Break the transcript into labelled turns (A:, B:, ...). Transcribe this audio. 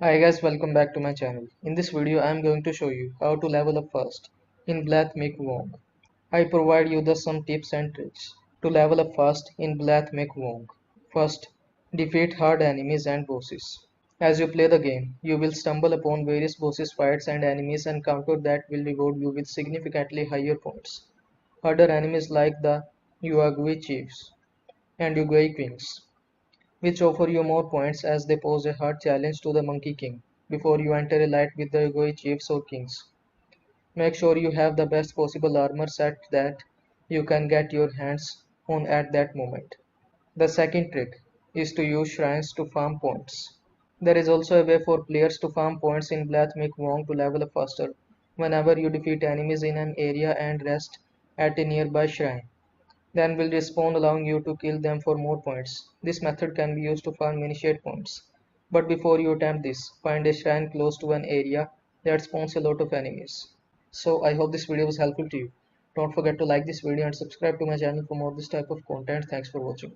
A: Hi guys, welcome back to my channel. In this video I am going to show you how to level up fast in Black Myth Wong. I provide you the some tips and tricks to level up fast in Black Myth Wong. First, defeat hard enemies and bosses. As you play the game, you will stumble upon various bosses fights and enemies encounter that will reward you with significantly higher points. Harder enemies like the Yuagui chiefs and Yugui kings, which offer you more points as they pose a hard challenge to the Monkey King before you enter a light with the Yogoi chiefs or kings. Make sure you have the best possible armor set that you can get your hands on at that moment. The second trick is to use shrines to farm points. There is also a way for players to farm points in Black Myth Wong to level up faster whenever you defeat enemies in an area and rest at a nearby shrine. Then will respawn allowing you to kill them for more points. This method can be used to farm initiate points. But before you attempt this, find a shrine close to an area that spawns a lot of enemies. So I hope this video was helpful to you. Don't forget to like this video and subscribe to my channel for more this type of content. Thanks for watching.